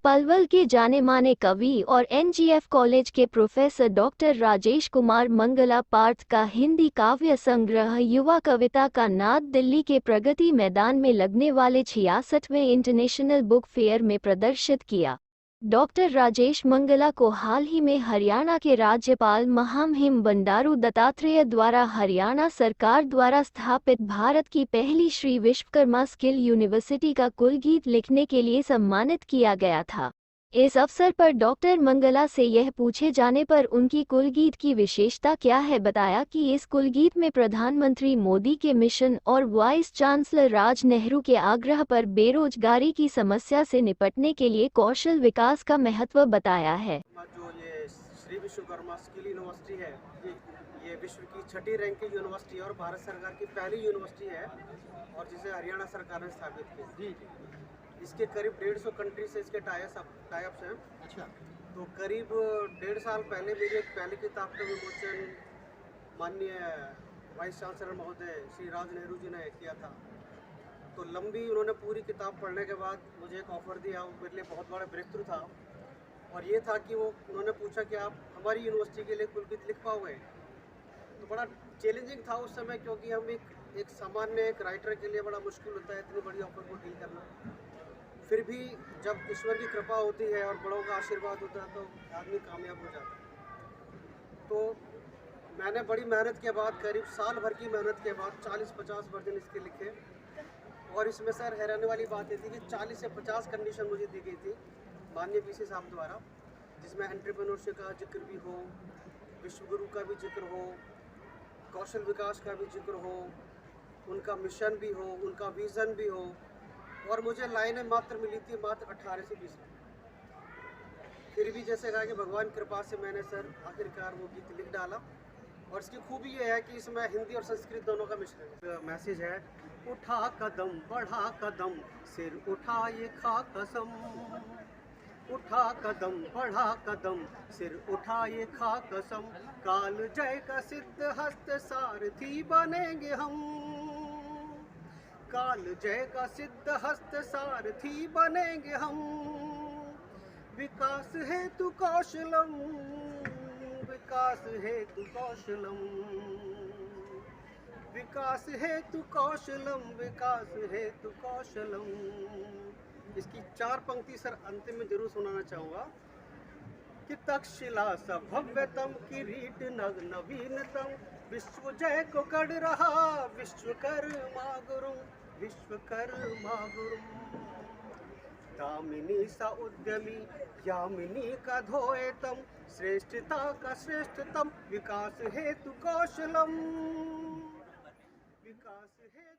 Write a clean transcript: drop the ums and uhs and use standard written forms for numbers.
पलवल के जाने माने कवि और एनजीएफ कॉलेज के प्रोफेसर डॉक्टर राजेश कुमार मंगला पार्थ का हिंदी काव्य संग्रह युवा कविता का नाद दिल्ली के प्रगति मैदान में लगने वाले 66वें इंटरनेशनल बुक फेयर में प्रदर्शित किया। डॉक्टर राजेश मंगला को हाल ही में हरियाणा के राज्यपाल महामहिम बंडारू दत्तात्रेय द्वारा हरियाणा सरकार द्वारा स्थापित भारत की पहली श्री विश्वकर्मा स्किल यूनिवर्सिटी का कुलगीत लिखने के लिए सम्मानित किया गया था। इस अवसर पर डॉक्टर मंगला से यह पूछे जाने पर उनकी कुलगीत की विशेषता क्या है, बताया कि इस कुलगीत में प्रधानमंत्री मोदी के मिशन और वाइस चांसलर राज नेहरू के आग्रह पर बेरोजगारी की समस्या से निपटने के लिए कौशल विकास का महत्व बताया है। जो ये श्री विश्वकर्मा स्किल यूनिवर्सिटी है, ये विश्व की 6ठी रैंक की यूनिवर्सिटी है और भारत सरकार की पहली यूनिवर्सिटी है और जिसे हरियाणा सरकार ने स्थापित की। इसके करीब 150 कंट्री से इसके टाइप्स हैं। अच्छा। तो करीब 1.5 साल पहले मेरी एक पहली किताब का विमोचन माननीय वाइस चांसलर महोदय श्री राज नेहरू जी ने किया था। तो लंबी उन्होंने पूरी किताब पढ़ने के बाद मुझे एक ऑफ़र दिया, वो मेरे लिए बहुत बड़ा ब्रेक थ्रू था। और ये था कि उन्होंने पूछा कि आप हमारी यूनिवर्सिटी के लिए कुलगीत लिख पाओगे। तो बड़ा चैलेंजिंग था उस समय, क्योंकि हम एक सामान्य एक राइटर के लिए बड़ा मुश्किल होता है इतनी बड़ी ऑफर को डील करना। फिर भी जब ईश्वर की कृपा होती है और बड़ों का आशीर्वाद होता है तो आदमी कामयाब हो जाता है। तो मैंने बड़ी मेहनत के बाद, करीब साल भर की मेहनत के बाद 40-50 वर्जन इसके लिखे। और इसमें सर हैरानी वाली बात ये थी कि 40 से 50 कंडीशन मुझे दी गई थी माननीय पीसी साहब द्वारा, जिसमें एंटरप्रेन्योरशिप का जिक्र भी हो, विश्वगुरु का भी जिक्र हो, कौशल विकास का भी जिक्र हो, उनका मिशन भी हो, उनका विज़न भी हो। और मुझे लाइनें मात्र मिली थी मात्र 18 से 20। फिर भी जैसे कहा कि भगवान कृपा से मैंने सर आखिरकार वो गीत लिख डाला। और इसकी खूबी ये है कि इसमें हिंदी और संस्कृत दोनों का मिश्रण मैसेज है। उठा कदम बढ़ा कदम, सिर उठा ये खा कसम। उठा कदम बढ़ा कदम, सिर उठा ये खा कसम। काल जय का सिद्ध हस्त सारथी बनेंगे हम। काल जय का सिद्ध हस्त सारथी बनेंगे हम। विकास हेतु कौशलम, विकास हेतु कौशलम, विकास हेतु कौशलम, विकास हेतु कौशलम। इसकी 4 पंक्ति सर अंतिम में जरूर सुनाना चाहूँगा कि तक्षशिला स भव्यतम किरीट नग नवीनतम। विश्व जय को कड़ रहा विश्वकर्मा गुरु, विश्वकर्मा गुरु। दामिनी सा उद्यमी यामिनी का धोएतम। श्रेष्ठता का श्रेष्ठतम, विकास हेतु कौशलम, विकास हेतु